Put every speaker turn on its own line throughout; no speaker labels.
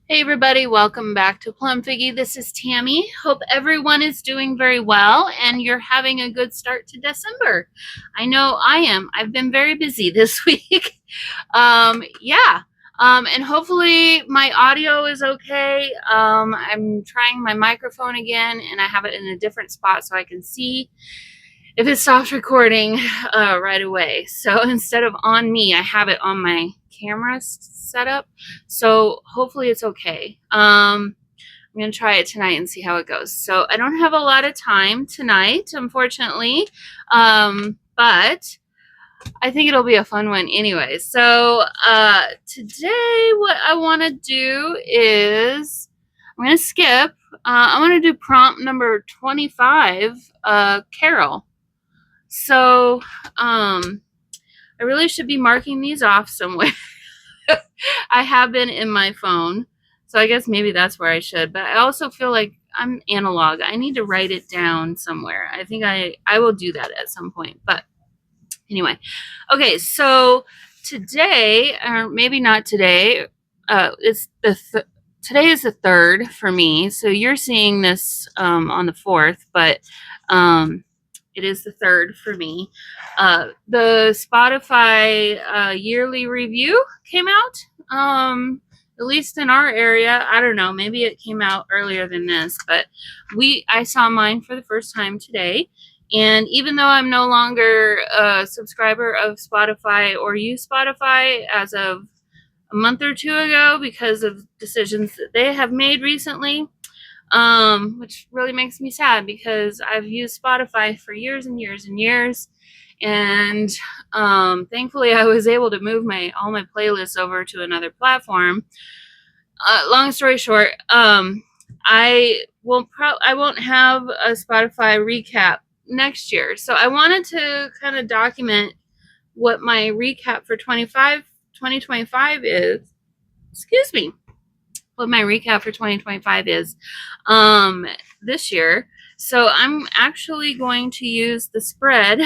Hey everybody, welcome back to Plum Figgy. This is Tammy. Hope everyone is doing very well and you're having a good start to December. I know I am. I've been very busy this week. And hopefully my audio is okay. I'm trying my microphone again and I have it in a different spot so I can see if it stops recording right away. So instead of on me, I have it on my camera setup. So hopefully it's okay. I'm going to try it tonight and see how it goes. So I don't have a lot of time tonight, unfortunately. But I think it'll be a fun one anyway. So today what I want to do is I'm going to skip. I want to do prompt number 25, Carol. So, I really should be marking these off somewhere. I have been in my phone, so I guess maybe that's where I should. But I also feel like I'm analog. I need to write it down somewhere. I think I will do that at some point. But anyway, okay. So today, or maybe not today. It's today is the 3rd for me. So you're seeing this on the 4th, but it is the 3rd for me. The Spotify yearly review came out. At least in our area. I don't know. Maybe it came out earlier than this, but I saw mine for the first time today. And even though I'm no longer a subscriber of Spotify or use Spotify as of a month or two ago because of decisions that they have made recently, which really makes me sad because I've used Spotify for years and years and years. And thankfully, I was able to move all my playlists over to another platform. Long story short, I won't have a Spotify recap next year. So I wanted to kind of document what my recap for 2025 is. Excuse me. What my recap for 2025 is this year. So I'm actually going to use the spread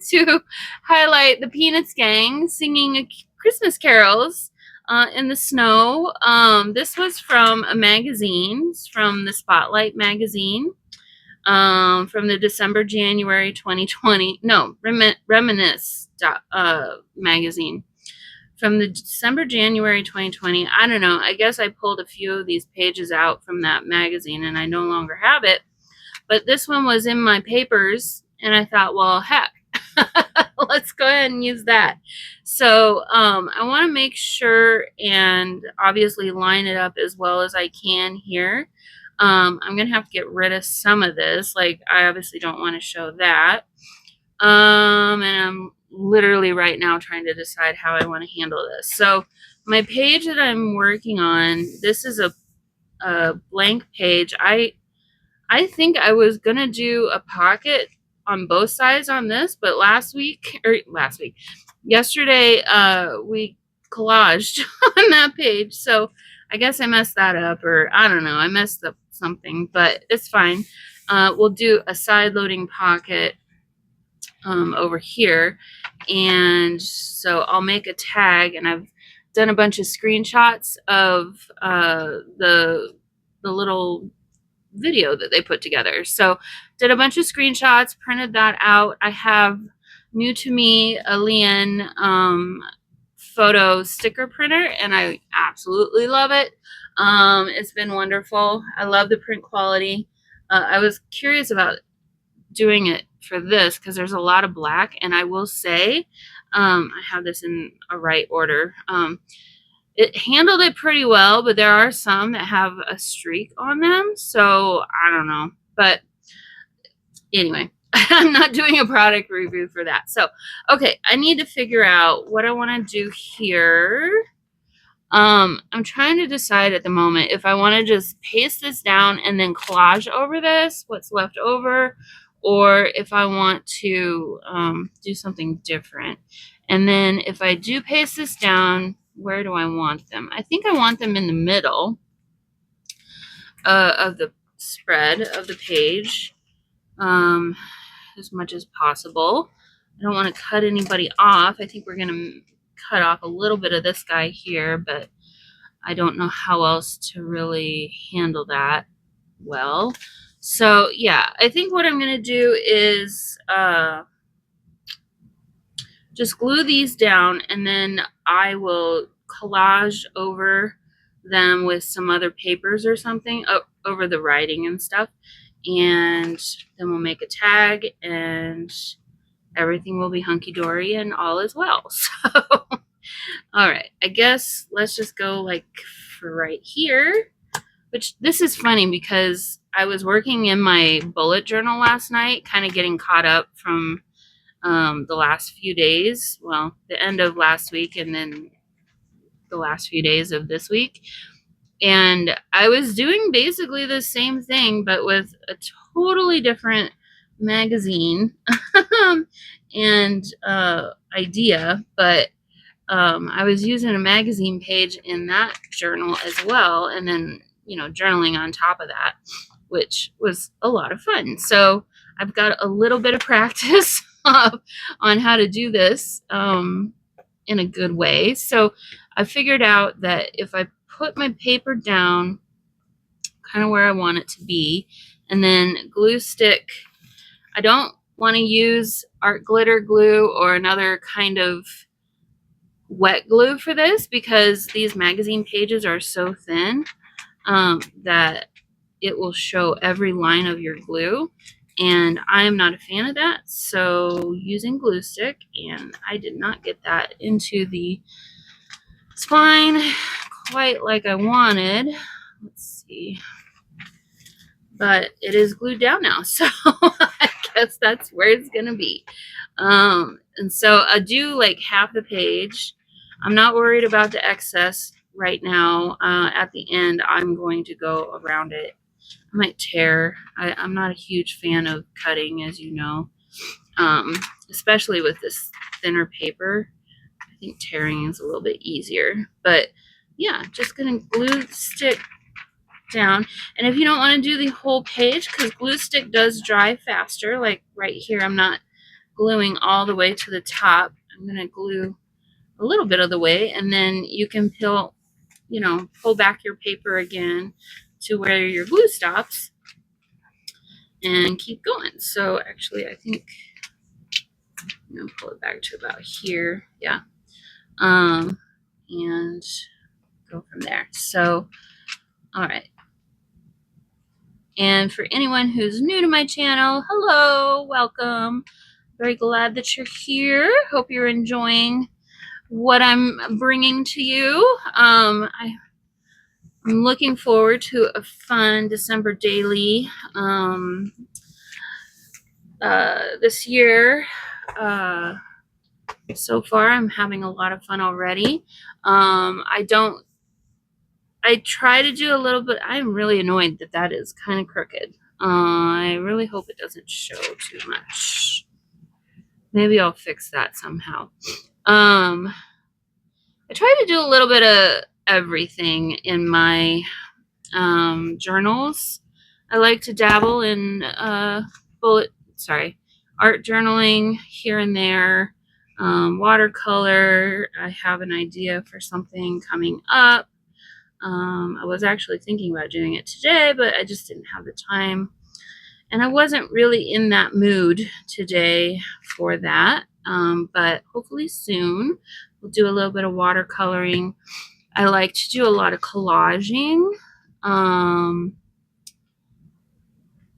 to highlight the Peanuts gang singing Christmas carols in the snow. This was from a magazine, from the Spotlight magazine, from the December-January 2020. No, Reminisce magazine. From the December-January 2020. I don't know. I guess I pulled a few of these pages out from that magazine and I no longer have it. But this one was in my papers and I thought, well, heck, let's go ahead and use that. So I want to make sure and obviously line it up as well as I can here. I'm going to have to get rid of some of this. Like, I obviously don't want to show that. And I'm literally right now trying to decide how I want to handle this. So my page that I'm working on, this is a blank page. I think I was going to do a pocket on both sides on this, but yesterday, we collaged on that page. So I guess I messed that up, or I don't know. I messed up something, but it's fine. We'll do a side loading pocket over here. And so I'll make a tag, and I've done a bunch of screenshots of the little video that they put together. So did a bunch of screenshots, printed that out. I have new to me a Lian photo sticker printer, and I absolutely love it. It's been wonderful. I love the print quality. I was curious about doing it for this because there's a lot of black, and I will say I have this in a right order. It handled it pretty well, but there are some that have a streak on them, so I don't know. But anyway, I'm not doing a product review for that. So okay, I need to figure out what I want to do here. I'm trying to decide at the moment if I want to just paste this down and then collage over this, what's left over, or if I want to do something different. And then if I do paste this down, where do I want them? I think I want them in the middle of the spread of the page as much as possible. I don't want to cut anybody off. I think we're going to cut off a little bit of this guy here, but I don't know how else to really handle that well. So yeah, I think what I'm going to do is just glue these down, and then I will collage over them with some other papers or something over the writing and stuff, and then we'll make a tag and everything will be hunky-dory and all is well. So all right, I guess let's just go like for right here, which this is funny because I was working in my bullet journal last night, kind of getting caught up from the last few days, well, the end of last week and then the last few days of this week. And I was doing basically the same thing, but with a totally different magazine and idea. But I was using a magazine page in that journal as well. And then, you know, journaling on top of that, which was a lot of fun. So I've got a little bit of practice on how to do this in a good way. So I figured out that if I put my paper down kind of where I want it to be, and then glue stick, I don't want to use art glitter glue or another kind of wet glue for this because these magazine pages are so thin that it will show every line of your glue, and I am not a fan of that. So using glue stick, and I did not get that into the spine quite like I wanted. Let's see, but it is glued down now, so I guess that's where it's gonna be. And so I do like half the page. I'm not worried about the excess right now. At the end, I'm going to go around it. I might tear. I'm not a huge fan of cutting, as you know, especially with this thinner paper. I think tearing is a little bit easier. But yeah, just going to glue stick down. And if you don't want to do the whole page, because glue stick does dry faster, like right here, I'm not gluing all the way to the top. I'm going to glue a little bit of the way, and then you can pull back your paper again to where your glue stops and keep going. So actually, I think I'm going to pull it back to about here. Yeah. And go from there. So, all right. And for anyone who's new to my channel, hello, welcome. Very glad that you're here. Hope you're enjoying what I'm bringing to you. I'm looking forward to a fun December daily this year. So far, I'm having a lot of fun already. I try to do a little bit. I'm really annoyed that that is kind of crooked. I really hope it doesn't show too much. Maybe I'll fix that somehow. I try to do a little bit of everything in my journals. I like to dabble in art journaling here and there. Watercolor. I have an idea for something coming up. I was actually thinking about doing it today, but I just didn't have the time. And I wasn't really in that mood today for that. But hopefully soon we'll do a little bit of watercoloring. I like to do a lot of collaging.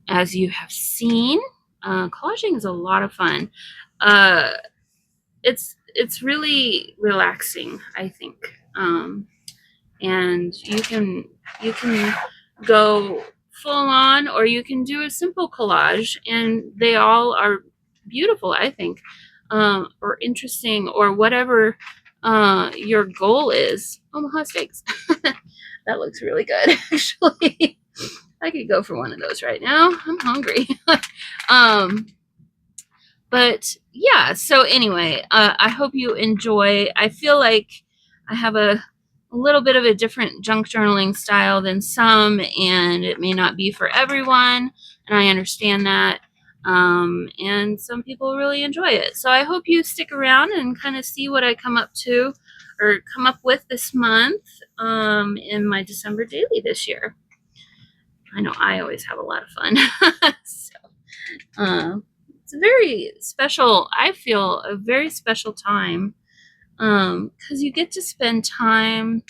As you have seen, collaging is a lot of fun. It's really relaxing, I think. And you can go full on, or you can do a simple collage, and they all are beautiful, I think, or interesting, or whatever your goal is. Omaha steaks. That looks really good, actually. I could go for one of those right now. I'm hungry. But yeah, so anyway, I hope you enjoy. I feel like I have a little bit of a different junk journaling style than some, and it may not be for everyone, and I understand that. And some people really enjoy it. So I hope you stick around and kind of see what I come up to or come up with this month in my December daily this year. I know I always have a lot of fun. So, it's a very special, I feel a very special time because you get to spend time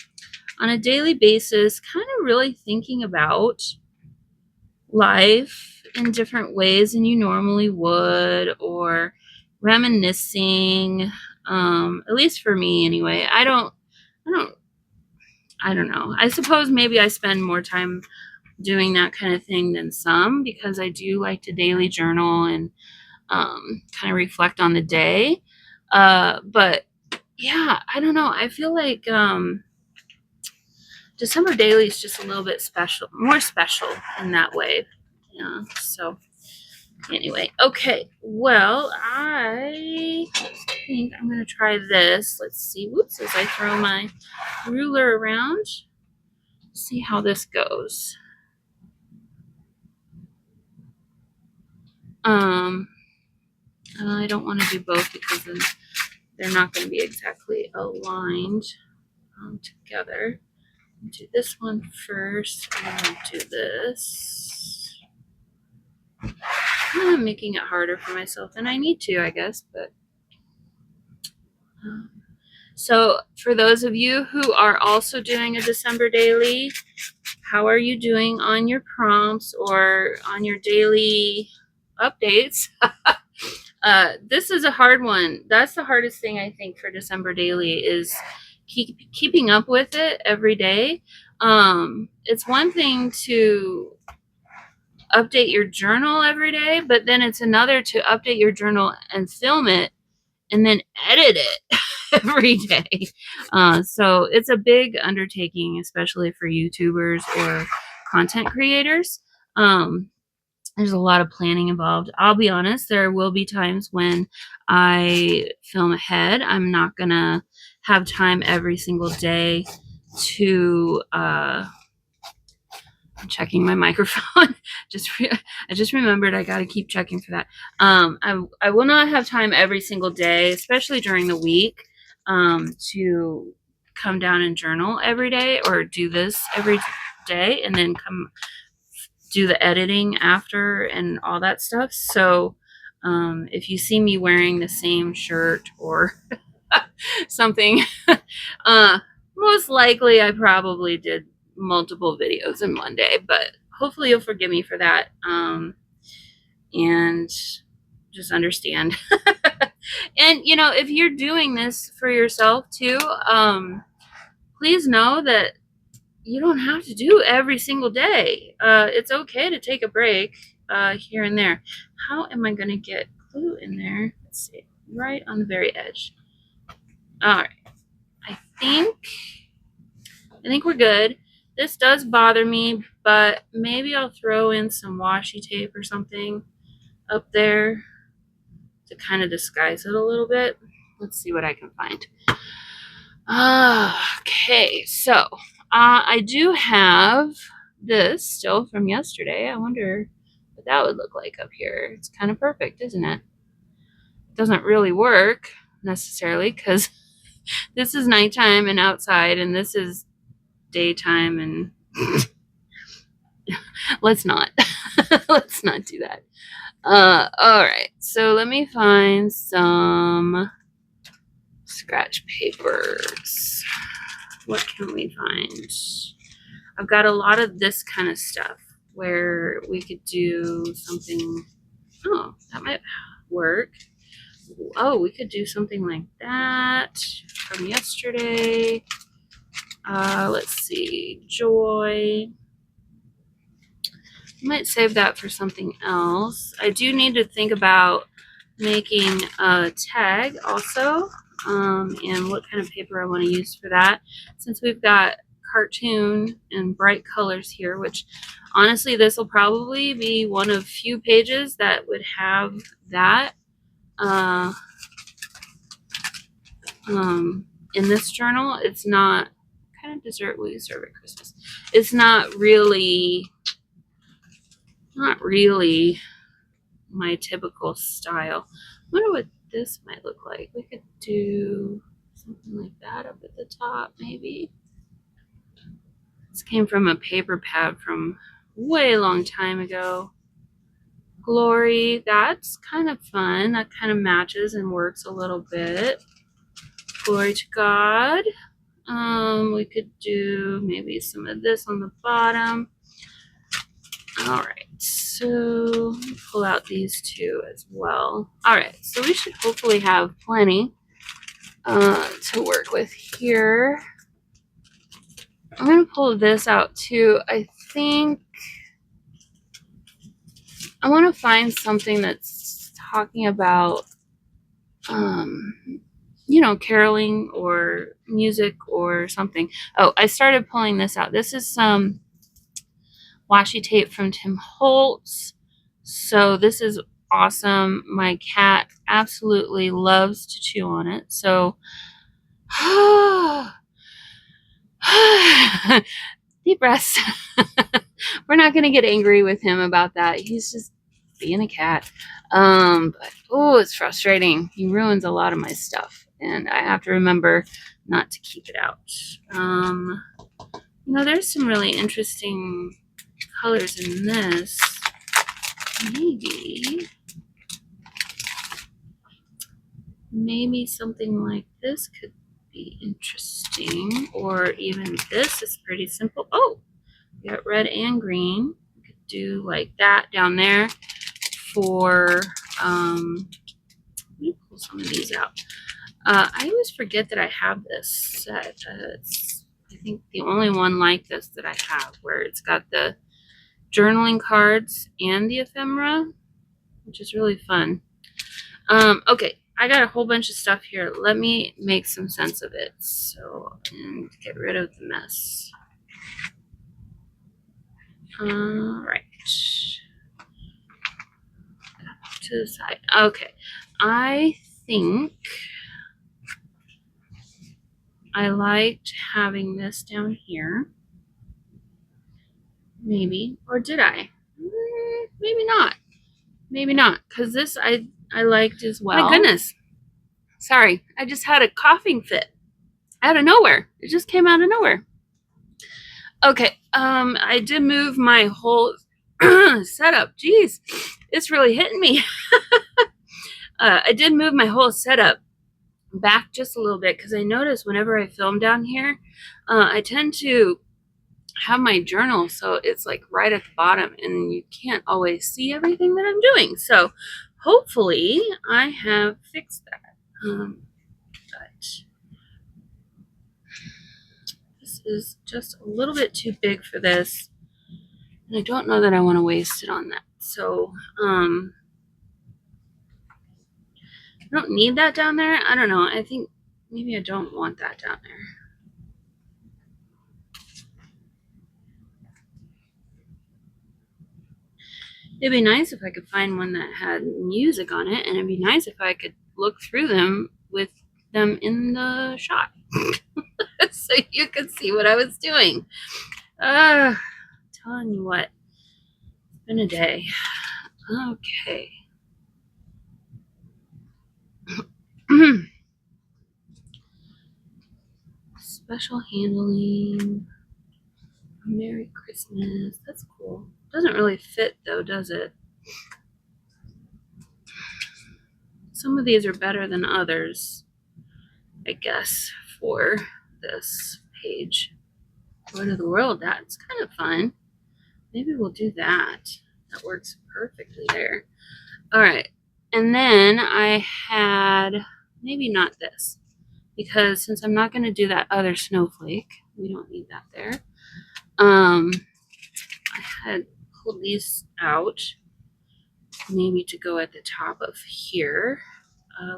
on a daily basis kind of really thinking about life in different ways than you normally would, or reminiscing. At least for me anyway. I don't know. I suppose maybe I spend more time doing that kind of thing than some, because I do like to daily journal and kind of reflect on the day. But yeah, I don't know. I feel like December daily is just a little bit special, more special in that way. Yeah. So anyway, okay. Well, I think I'm gonna try this. Let's see. Whoops! As I throw my ruler around, see how this goes. I don't want to do both because then they're not going to be exactly aligned together. Do this one first, and then do this. I'm making it harder for myself than I need to, I guess. But so, for those of you who are also doing a December daily, how are you doing on your prompts or on your daily updates? This is a hard one. That's the hardest thing I think for December daily is keeping up with it every day. It's one thing to update your journal every day, but then it's another to update your journal and film it and then edit it every day. So it's a big undertaking, especially for YouTubers or content creators. There's a lot of planning involved. I'll be honest, there will be times when I film ahead. I'm not going to have time every single day to I'm checking my microphone. I just remembered I got to keep checking for that. I will not have time every single day, especially during the week, to come down and journal every day or do this every day and then come do the editing after and all that stuff. So if you see me wearing the same shirt or something, most likely I probably did multiple videos in one day, but hopefully you'll forgive me for that, and just understand. And if you're doing this for yourself too, please know that you don't have to do every single day. It's okay to take a break here and there. How am I going to get glue in there? Let's see, right on the very edge. All right, I think we're good. This does bother me, but maybe I'll throw in some washi tape or something up there to kind of disguise it a little bit. Let's see what I can find. Okay, so I do have this still from yesterday. I wonder what that would look like up here. It's kind of perfect, isn't it? It doesn't really work necessarily because this is nighttime and outside, and this is daytime, and let's not let's not do that. All right, so let me find some scratch papers. What can we find? I've got a lot of this kind of stuff where we could do something. Oh, that might work. Oh, we could do something like that from yesterday. Let's see, joy. I might save that for something else. I do need to think about making a tag also, and what kind of paper I want to use for that. Since we've got cartoon and bright colors here, which honestly this will probably be one of few pages that would have that in this journal. It's not, what kind of dessert will you serve at Christmas? It's not really my typical style. I wonder what this might look like. We could do Something like that up at the top, maybe. This came from a paper pad from way long time ago. Glory, that's kind of fun. That kind of matches and works a little bit. Glory to God. We could do maybe some of this on the bottom. All right, so pull out these two as well. All right, so we should hopefully have plenty to work with here. I'm gonna pull this out too. I think I want to find something that's talking about, you know, caroling or music or something. Oh, I started pulling this out. This is some washi tape from Tim Holtz. So this is awesome. My cat absolutely loves to chew on it. So deep breaths. We're not going to get angry with him about that. He's just being a cat. But oh, it's frustrating. He ruins a lot of my stuff, and I have to remember not to keep it out. You know, there's some really interesting colors in this. Maybe something like this could be interesting, or even this is pretty simple. Oh, we got red and green. We could do like that down there for, let me pull some of these out. I always forget that I have this set. It's, I think, the only one like this that I have, where it's got the journaling cards and the ephemera, which is really fun. Okay, I got a whole bunch of stuff here. Let me make some sense of it, so, and get rid of the mess. All right. To the side. Okay, I think I liked having this down here. Maybe, or did I? Maybe not. Maybe not, because this I liked as well. My goodness. Sorry, I just had a coughing fit out of nowhere. It just came out of nowhere. Okay, I did move my whole setup. Jeez, it's really hitting me. I did move my whole setup back just a little bit, because I noticed whenever I film down here, I tend to have my journal so it's like right at the bottom, and you can't always see everything that I'm doing. So hopefully I have fixed that. But this is just a little bit too big for this, and I don't know that I want to waste it on that. So I don't need that down there. I don't know. I think maybe I don't want that down there. It'd be nice if I could find one that had music on it, and it'd be nice if I could look through them with them in the shot. So you could see what I was doing. Telling you what, it's been a day. Okay. Special handling. Merry Christmas. That's cool. Doesn't really fit though, does it? Some of these are better than others, I guess, for this page. Joy to the world, that's kind of fun. Maybe we'll do that. That works perfectly there. All right, and then I had, maybe not this, because since I'm not going to do that other snowflake, we don't need that there. I had pulled these out, maybe to go at the top of here.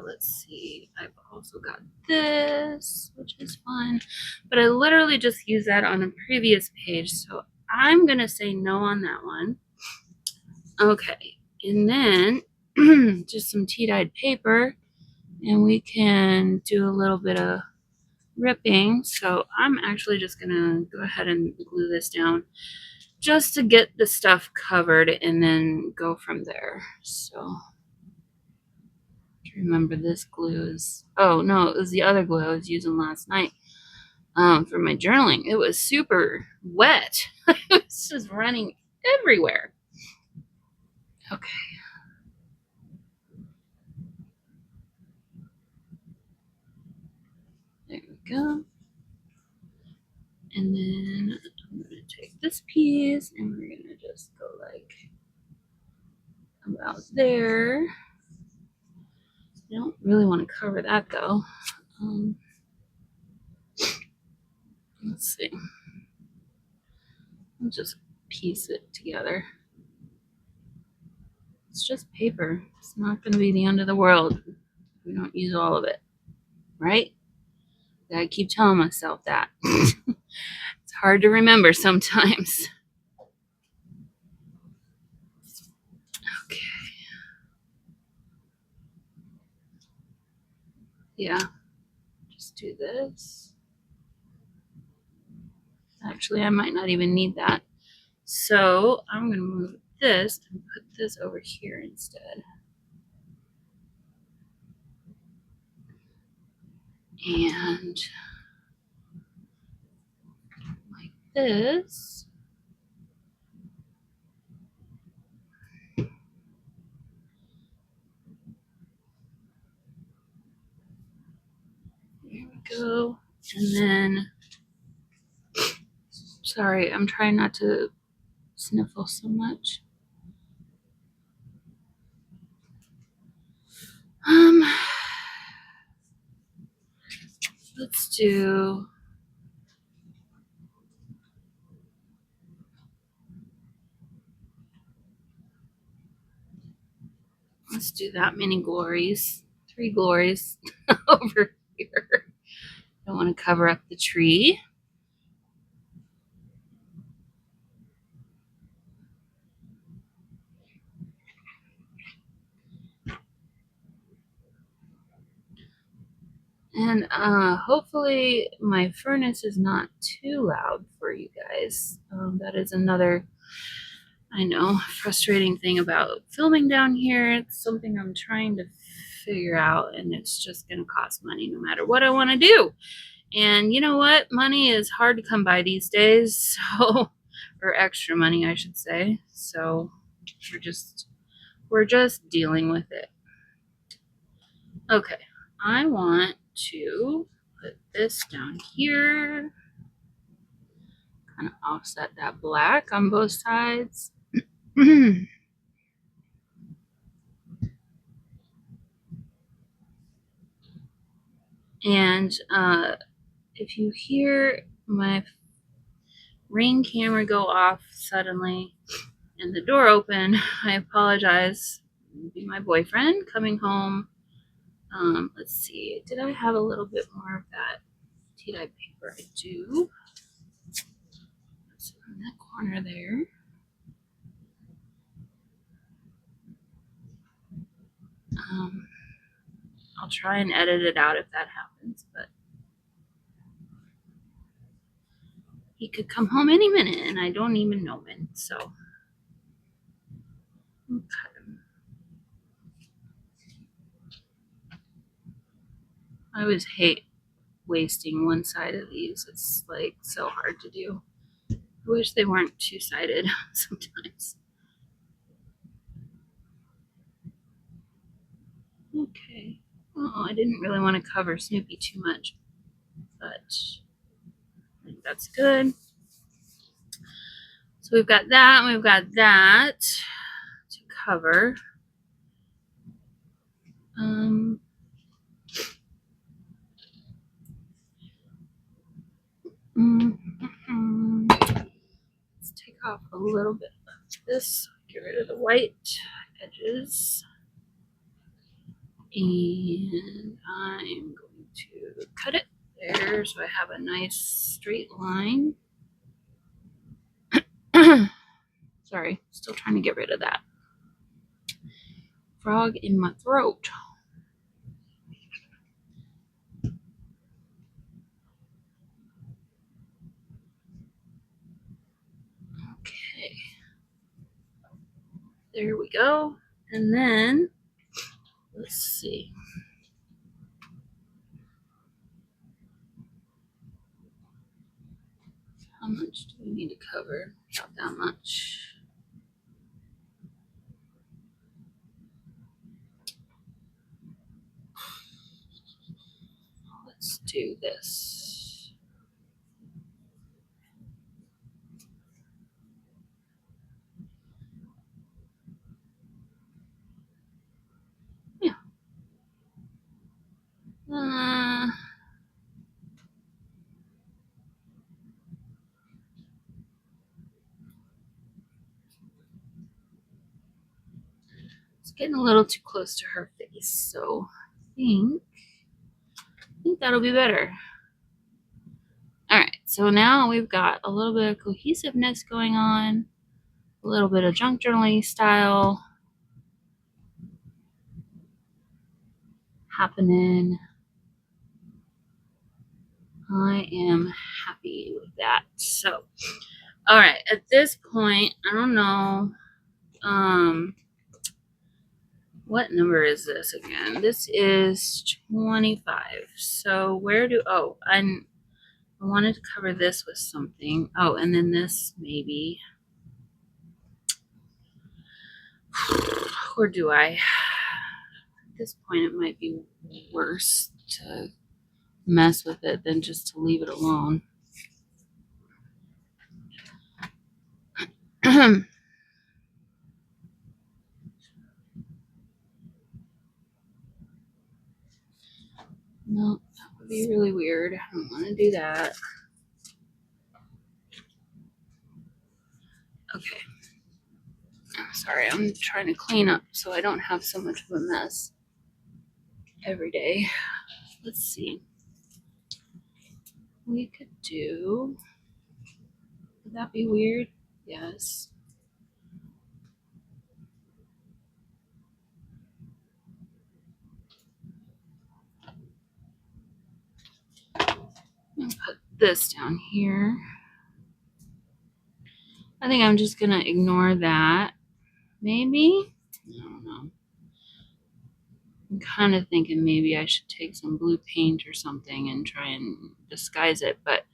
Let's see, I've also got this, which is fun, but I literally just used that on a previous page, so I'm gonna say no on that one. Okay, and then just some tea-dyed paper, and we can do a little bit of ripping. So I'm actually just gonna go ahead and glue this down just to get the stuff covered and then go from there. So remember this glue is, oh no, it was the other glue I was using last night for my journaling. It was super wet. It was just running everywhere. Okay. There we go. And then I'm going to take this piece and we're going to just go like about there. I don't really want to cover that though. Let's see. I'll just piece it together. It's just paper. It's not going to be the end of the world if we don't use all of it, right? I keep telling myself that. It's hard to remember sometimes. Okay. Yeah. Just do this. Actually, I might not even need that. So I'm going to move this and put this over here instead. And like this. There we go. And then, sorry, I'm trying not to sniffle so much. Let's do that many glories. 3 glories over here. Don't want to cover up the tree. And hopefully my furnace is not too loud for you guys. That is another, I know, frustrating thing about filming down here. It's something I'm trying to figure out, and it's just going to cost money no matter what I want to do. And you know what? Money is hard to come by these days, so, or extra money, I should say. So we're just dealing with it. Okay, I want to put this down here, kind of offset that black on both sides. And if you hear my Ring camera go off suddenly and the door open, I apologize. It'll be my boyfriend coming home. Let's see, did I have a little bit more of that tea-dye paper? I do. It's in that corner there. I'll try and edit it out if that happens, but he could come home any minute and I don't even know when, so. Okay. I always hate wasting one side of these. It's like so hard to do. I wish they weren't two-sided sometimes. Okay. Oh, I didn't really want to cover Snoopy too much, but I think that's good. So we've got that, and we've got that to cover. Let's take off a little bit of this, get rid of the white edges. And I'm going to cut it there so I have a nice straight line. Sorry, still trying to get rid of that frog in my throat. Okay, there we go. And then let's see, much do we need to cover? Not that much. Let's do this. Yeah. It's getting a little too close to her face, so I think that'll be better. All right, so now we've got a little bit of cohesiveness going on, a little bit of junk journaling style happening. I am happy with that. So, all right, at this point, I don't know, what number is this again? This is 25. So where do, I wanted to cover this with something. Oh, and then this maybe. Or do I? At this point, it might be worse to mess with it than just to leave it alone. No, that would be really weird. I don't want to do that. Okay. Sorry, I'm trying to clean up so I don't have so much of a mess every day. Let's see. We could do. Would that be weird? Yes. I'm gonna put this down here. I think I'm just gonna ignore that. Maybe? I don't know. I'm kind of thinking maybe I should take some blue paint or something and try and disguise it, but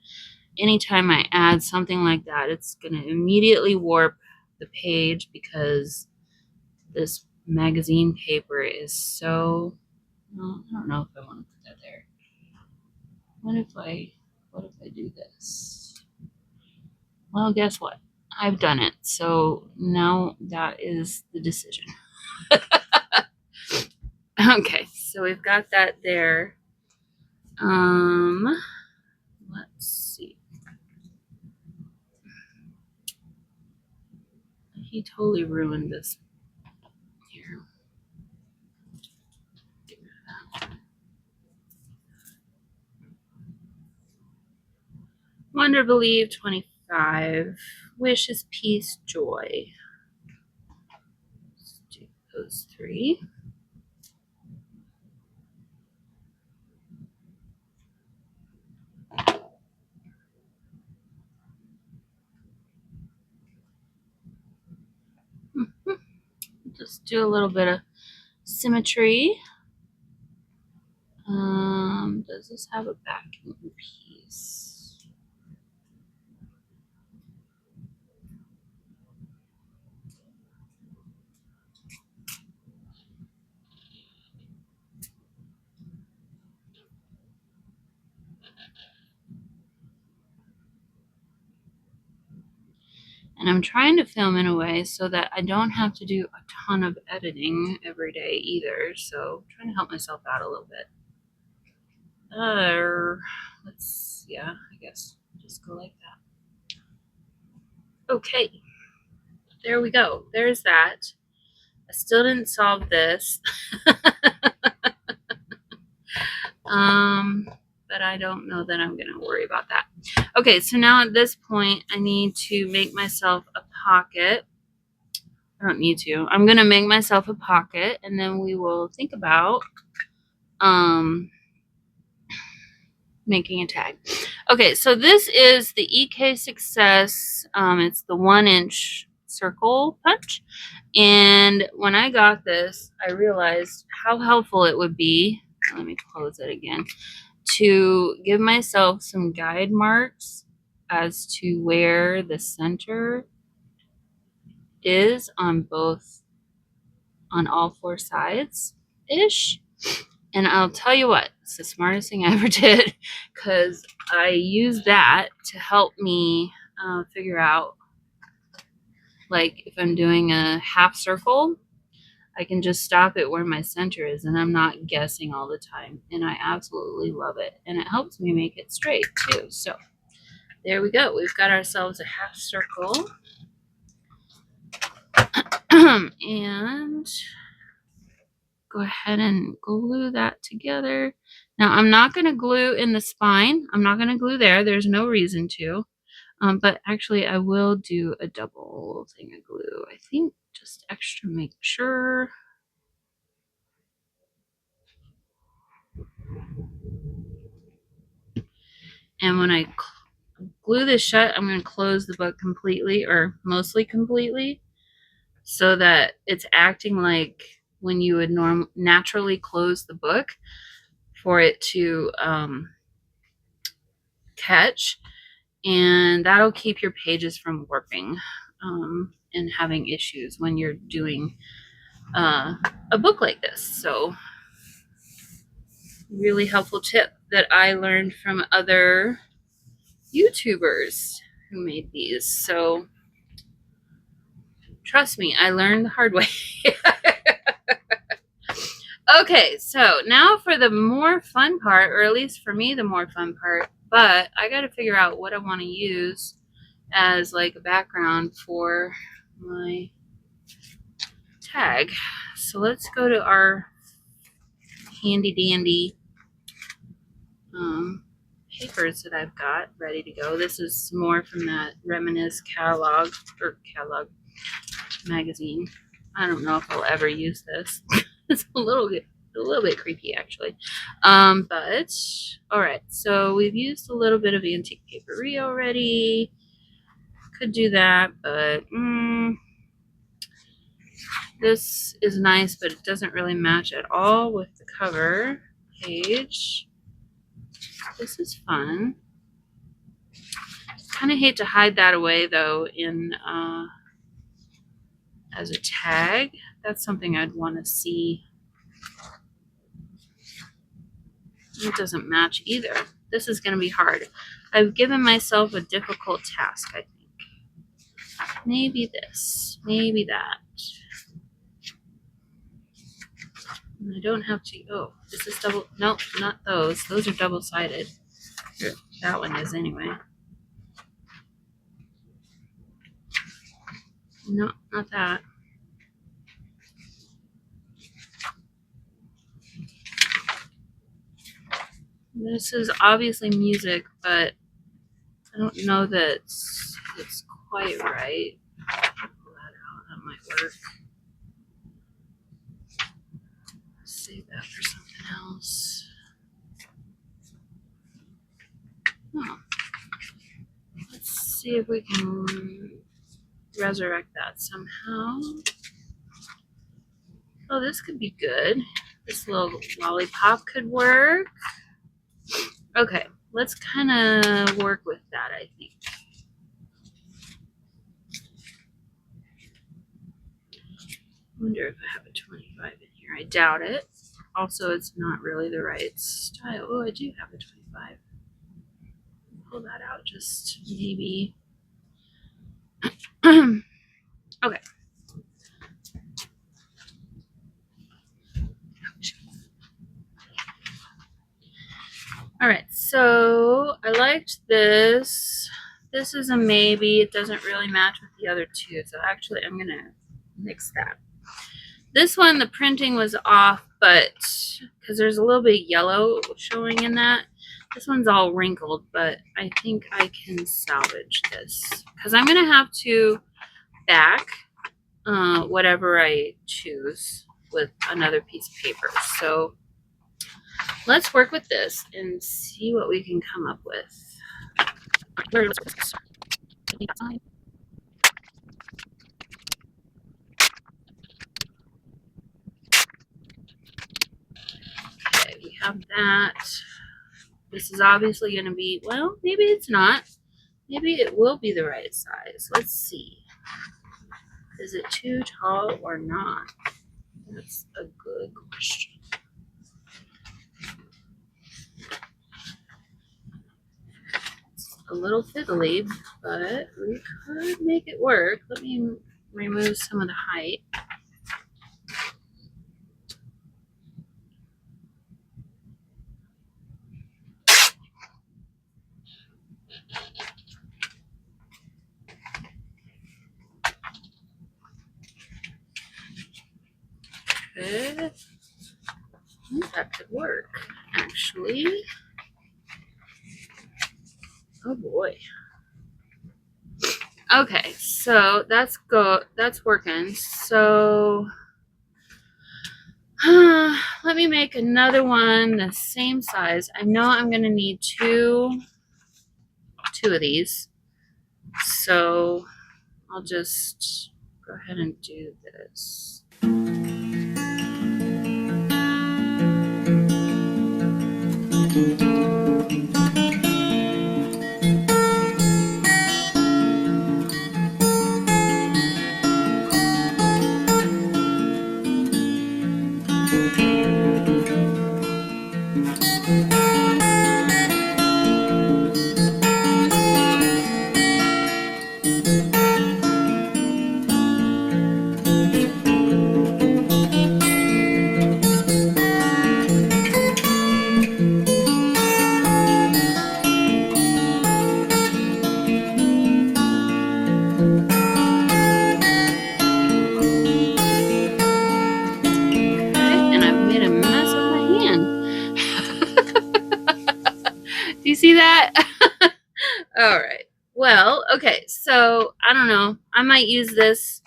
anytime I add something like that, it's gonna immediately warp the page because this magazine paper is so, well, I don't know if I want to put that there. What if I do this? Well, guess what? I've done it. So now that is the decision. Okay, so we've got that there. Let's see. He totally ruined this here. Get rid of that. Wonder, believe, 25. Wish is peace, joy. Let's do those 3. Just do a little bit of symmetry. Does this have a backing piece? And I'm trying to film in a way so that I don't have to do a ton of editing every day either. So I'm trying to help myself out a little bit. Yeah, I guess just go like that. Okay, there we go. There's that. I still didn't solve this. But I don't know that I'm gonna worry about that. Okay, so now at this point, I need to make myself a pocket. I don't need to. I'm gonna make myself a pocket, and then we will think about making a tag. Okay, so this is the EK Success. It's the 1-inch circle punch. And when I got this, I realized how helpful it would be. Let me close it again. To give myself some guide marks as to where the center is on all four sides ish. And I'll tell you what, it's the smartest thing I ever did, because I use that to help me figure out, like, if I'm doing a half circle, I can just stop it where my center is, and I'm not guessing all the time. And I absolutely love it. And it helps me make it straight, too. So there we go. We've got ourselves a half circle. And go ahead and glue that together. Now, I'm not going to glue in the spine. I'm not going to glue there. There's no reason to. But actually, I will do a double thing of glue. I think just extra make sure. And when I glue this shut, I'm going to close the book completely, or mostly completely, so that it's acting like when you would naturally close the book for it to catch. And that'll keep your pages from warping and having issues when you're doing a book like this. So really helpful tip that I learned from other YouTubers who made these. So trust me, I learned the hard way. Okay, so now for the more fun part, or at least for me, the more fun part, but I got to figure out what I want to use as like a background for my tag. So let's go to our handy dandy papers that I've got ready to go. This is more from that Reminisce catalog magazine. I don't know if I'll ever use this. It's a little bit creepy actually. But all right, so we've used a little bit of antique papery already. Could do that, but this is nice, but it doesn't really match at all with the cover page. This is fun. Kind of hate to hide that away though in as a tag. That's something I'd want to see. It doesn't match either. This is going to be hard. I've given myself a difficult task, I think. Maybe this, maybe that. And I don't have to, oh, this is double, nope, not those. Those are double-sided. That one is anyway. No, not that. This is obviously music, but I don't know that it's quite right. Pull that out. That might work. Save that for something else. Oh. Let's see if we can resurrect that somehow. Oh, this could be good. This little lollipop could work. Okay, let's kind of work with that, I think. I wonder if I have a 25 in here. I doubt it. Also, it's not really the right style. Oh, I do have a 25. Pull that out just maybe. Okay. All right, so I liked this. This is a maybe. It doesn't really match with the other two, so actually I'm going to mix that. This one, the printing was off, but because there's a little bit of yellow showing in that. This one's all wrinkled, but I think I can salvage this because I'm going to have to back whatever I choose with another piece of paper. So let's work with this and see what we can come up with. Okay, we have that. This is obviously going to be, well, maybe it's not. Maybe it will be the right size. Let's see. Is it too tall or not? That's a good question. It's a little fiddly, but we could make it work. Let me remove some of the height. Good. I think that could work, actually. Oh boy. Okay, so that's working. So let me make another one the same size. I know I'm gonna need two of these. So I'll just go ahead and do this. Do you see that? All right. Well, okay. So I don't know. I might use this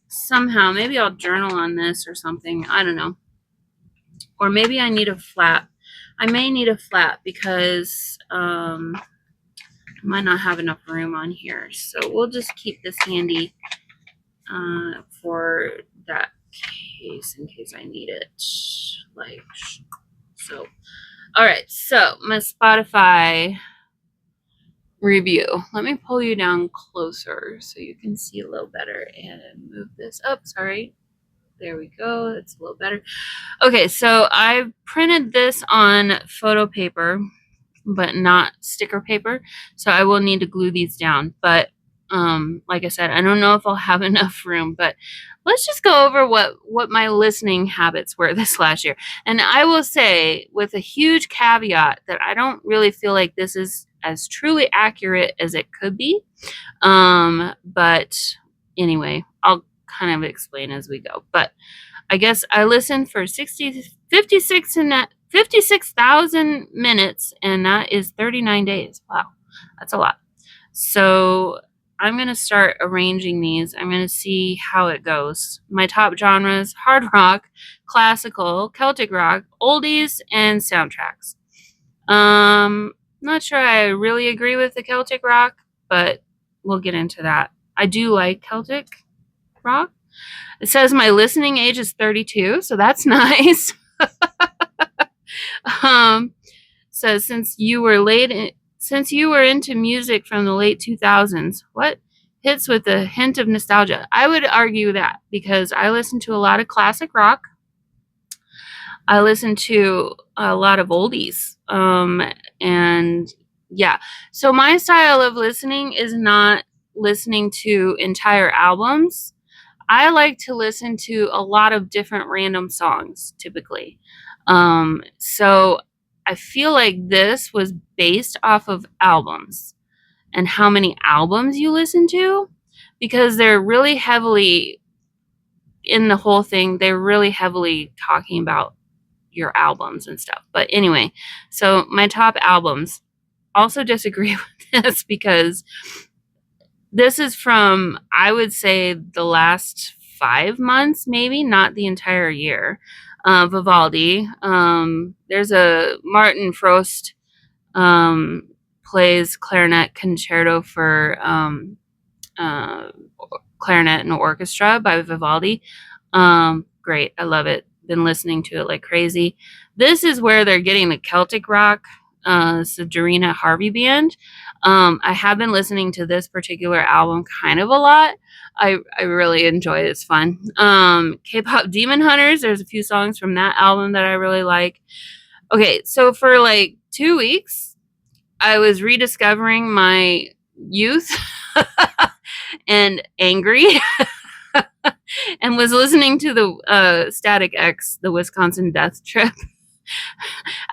somehow. Maybe I'll journal on this or something. I don't know. Or maybe I need a flap. I may need a flap because I might not have enough room on here. So we'll just keep this handy for that case, in case I need it. Like so. All right. So my Spotify review. Let me pull you down closer so you can see a little better and move this up. Sorry. There we go. It's a little better. Okay, so I printed this on photo paper, but not sticker paper. So I will need to glue these down. But like I said, I don't know if I'll have enough room, but let's just go over what my listening habits were this last year. And I will say with a huge caveat that I don't really feel like this is as truly accurate as it could be. But anyway, I'll kind of explain as we go. But I guess I listened for 56,000 minutes, and that is 39 days. Wow, that's a lot. So I'm going to start arranging these. I'm going to see how it goes. My top genres: hard rock, classical, Celtic rock, oldies, and soundtracks. Not sure I really agree with the Celtic rock, but we'll get into that. I do like Celtic rock. It says my listening age is 32, so that's nice. So since you were into music from the late 2000s, what hits with a hint of nostalgia? I would argue that because I listen to a lot of classic rock. I listen to a lot of oldies. And yeah, so my style of listening is not listening to entire albums. I like to listen to a lot of different random songs typically. So I feel like this was based off of albums and how many albums you listen to, because they're really heavily in the whole thing. They're really heavily talking about your albums and stuff. But anyway, so my top albums. Also disagree with this because this is from, I would say, the last 5 months, maybe, not the entire year. Vivaldi. There's a Martin Frost plays clarinet concerto for clarinet and orchestra by Vivaldi. Great. I love it. Been listening to it like crazy. This is where they're getting the Celtic rock, Darina Harvey band. I have been listening to this particular album kind of a lot. I really enjoy it. It's fun. K-pop Demon Hunters, there's a few songs from that album that I really like. Okay, so for like 2 weeks, I was rediscovering my youth and angry and was listening to the Static X, the Wisconsin Death Trip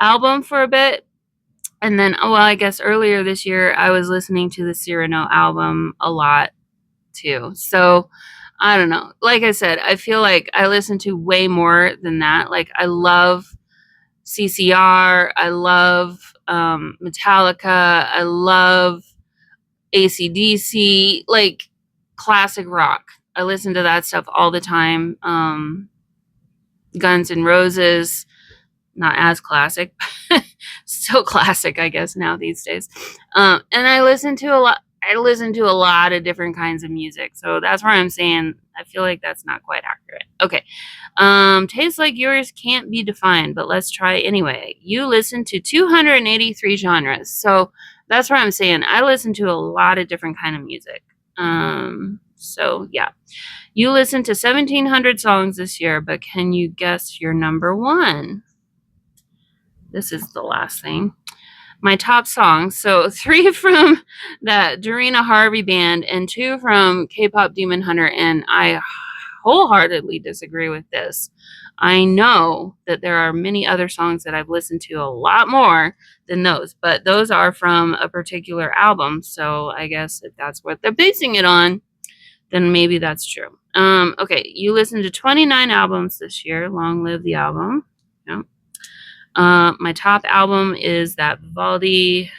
album for a bit. And then, well, I guess earlier this year, I was listening to the Cyrano album a lot too. So I don't know. Like I said, I feel like I listen to way more than that. Like I love CCR. I love Metallica. I love AC/DC, like classic rock. I listen to that stuff all the time. Guns N' Roses, not as classic, still classic, I guess, now these days. And I listen to a lot. I listen to a lot of different kinds of music, so that's where I'm saying I feel like that's not quite accurate. Okay, tastes like yours can't be defined, but let's try anyway. You listen to 283 genres, so that's where I'm saying I listen to a lot of different kind of music. So yeah, you listened to 1,700 songs this year, but can you guess your number one? This is the last thing. My top songs. So 3 from that Dorina Harvey band and 2 from K-pop Demon Hunter. And I wholeheartedly disagree with this. I know that there are many other songs that I've listened to a lot more than those, but those are from a particular album. So I guess if that's what they're basing it on, then maybe that's true. Okay, you listened to 29 albums this year. Long live the album. Yeah. My top album is that Vivaldi.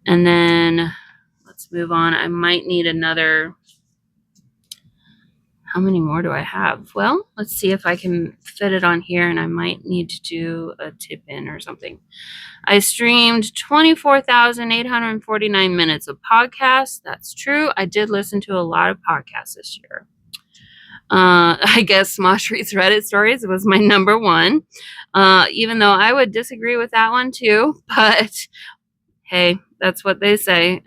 And then let's move on. I might need another. How many more do I have? Well, let's see if I can fit it on here, and I might need to do a tip in or something. I streamed 24,849 minutes of podcasts. That's true. I did listen to a lot of podcasts this year. I guess Smosh Reads Reddit Stories was my number one, even though I would disagree with that one too. But hey, that's what they say.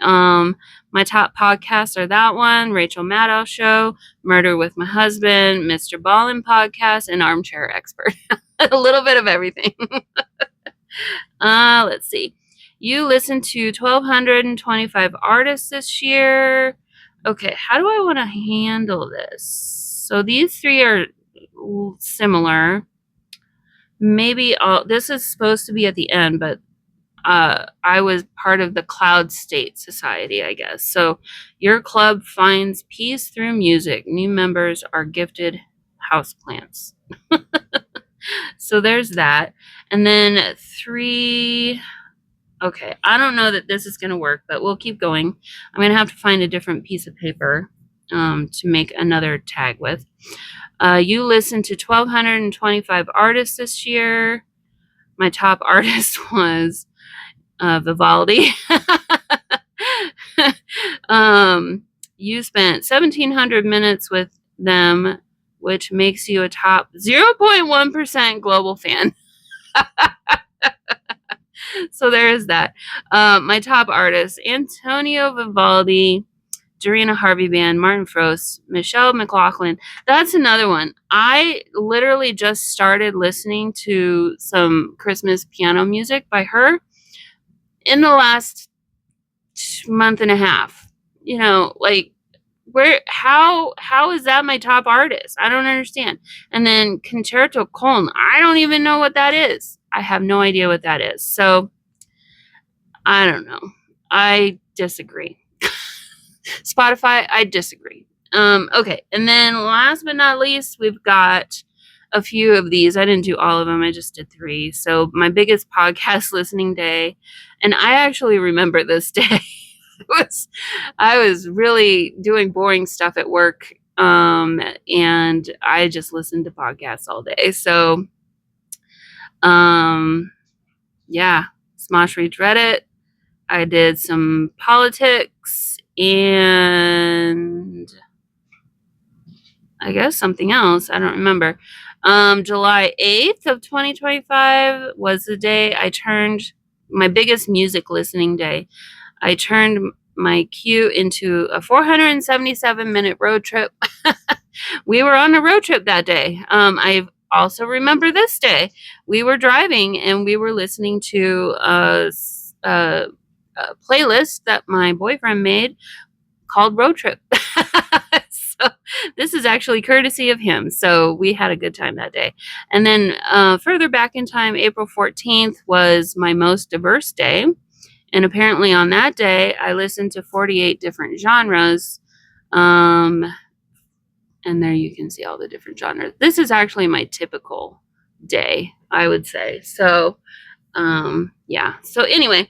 My top podcasts are that one, Rachel Maddow Show, Murder with My Husband, Mr. Ballin Podcast, and Armchair Expert. A little bit of everything. Let's see. You listened to 1,225 artists this year. Okay, how do I want to handle this? So these 3 are similar. Maybe this is supposed to be at the end, but I was part of the Cloud State Society, I guess. So your club finds peace through music. New members are gifted houseplants. So there's that. And then 3. Okay, I don't know that this is going to work, but we'll keep going. I'm going to have to find a different piece of paper to make another tag with. You listened to 1,225 artists this year. My top artist was Vivaldi. You spent 1,700 minutes with them, which makes you a top 0.1% global fan. So there is that. My top artists, Antonio Vivaldi, Dorina Harvey Band, Martin Frost, Michelle McLaughlin. That's another one. I literally just started listening to some Christmas piano music by her in the last month and a half. You know, like how is that my top artist? I don't understand. And then Concerto Köln, I don't even know what that is. I have no idea what that is. So I don't know. I disagree. Spotify, I disagree. Okay, and then last but not least, we've got a few of these. I didn't do all of them. I just did 3. So my biggest podcast listening day, and I actually remember this day. I was really doing boring stuff at work, and I just listened to podcasts all day. So, yeah, Smosh Reads Reddit. I did some politics and I guess something else. I don't remember. July 8th of 2025 was the day I turned my biggest music listening day. I turned my queue into a 477-minute road trip. We were on a road trip that day. I also remember this day. We were driving and we were listening to a playlist that my boyfriend made called Road Trip. So this is actually courtesy of him. So we had a good time that day. And then further back in time, April 14th was my most diverse day. And apparently on that day, I listened to 48 different genres. And there you can see all the different genres. This is actually my typical day, I would say. So, yeah. So anyway,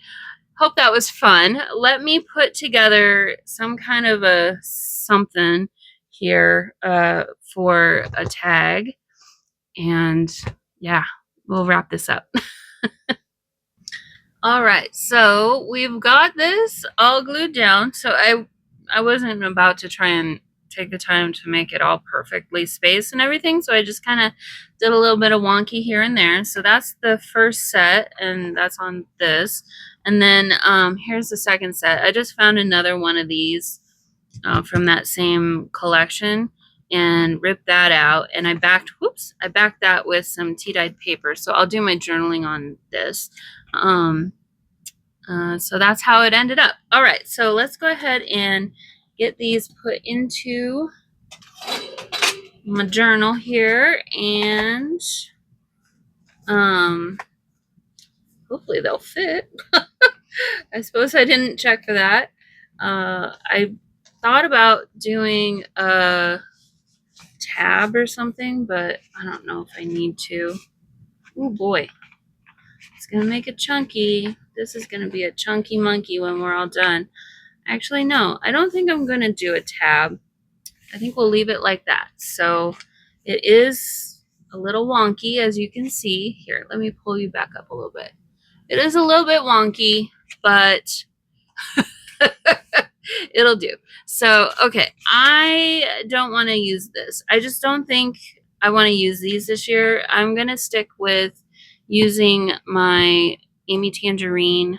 hope that was fun. Let me put together some kind of a something here for a tag. And yeah, we'll wrap this up. All right, so we've got this all glued down. So I wasn't about to try and take the time to make it all perfectly spaced and everything. So I just kind of did a little bit of wonky here and there. So that's the first set, and that's on this. And then here's the second set. I just found another one of these from that same collection and ripped that out. And I backed that with some tea-dyed paper. So I'll do my journaling on this. So that's how it ended up. All right, so let's go ahead and get these put into my journal here, and hopefully they'll fit. I suppose I didn't check for that. I thought about doing a tab or something, but I don't know if I need to. Oh boy, it's gonna make it chunky. This is gonna be a chunky monkey when we're all done. Actually, no, I don't think I'm gonna do a tab. I think we'll leave it like that. So it is a little wonky, as you can see. Here, let me pull you back up a little bit. It is a little bit wonky, but it'll do. So, okay, I don't want to use this. I just don't think I want to use these this year. I'm going to stick with using my Amy Tangerine.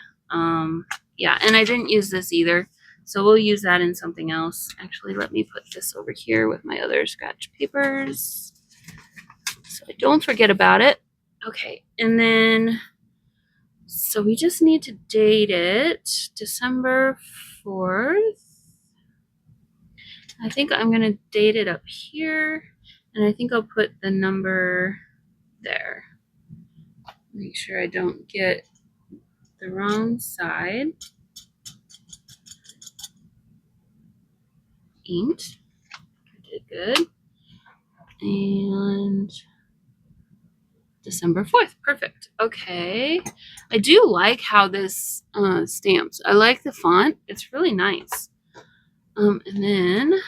Yeah, and I didn't use this either. So we'll use that in something else. Actually, let me put this over here with my other scratch papers so I don't forget about it. Okay, and then, so we just need to date it December 4th. I think I'm going to date it up here, and I think I'll put the number there. Make sure I don't get the wrong side. Inked. I did good. And December 4th. Perfect. Okay. I do like how this stamps. I like the font. It's really nice. And then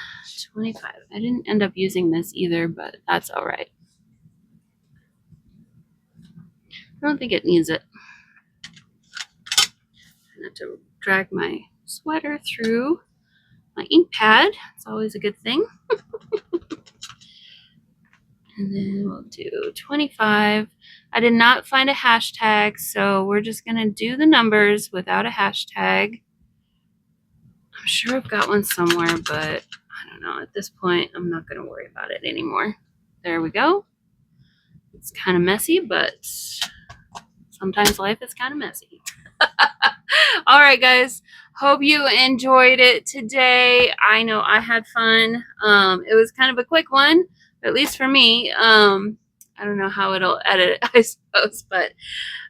25. I didn't end up using this either, but that's all right. I don't think it needs it. I have to drag my sweater through my ink pad. It's always a good thing. And then we'll do 25. I did not find a hashtag, so we're just going to do the numbers without a hashtag. I'm sure I've got one somewhere, but I don't know. At this point, I'm not going to worry about it anymore. There we go. It's kind of messy, but sometimes life is kind of messy. All right, guys. Hope you enjoyed it today. I know I had fun. It was kind of a quick one, at least for me. I don't know how it'll edit, I suppose, but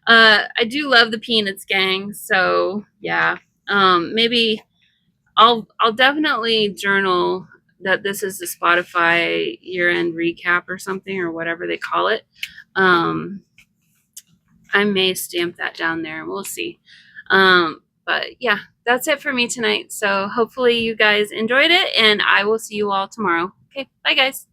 I do love the Peanuts gang. So yeah, maybe I'll definitely journal that this is the Spotify year-end recap or something, or whatever they call it. I may stamp that down there. We'll see. But yeah, that's it for me tonight. So hopefully you guys enjoyed it, and I will see you all tomorrow. Okay, bye guys.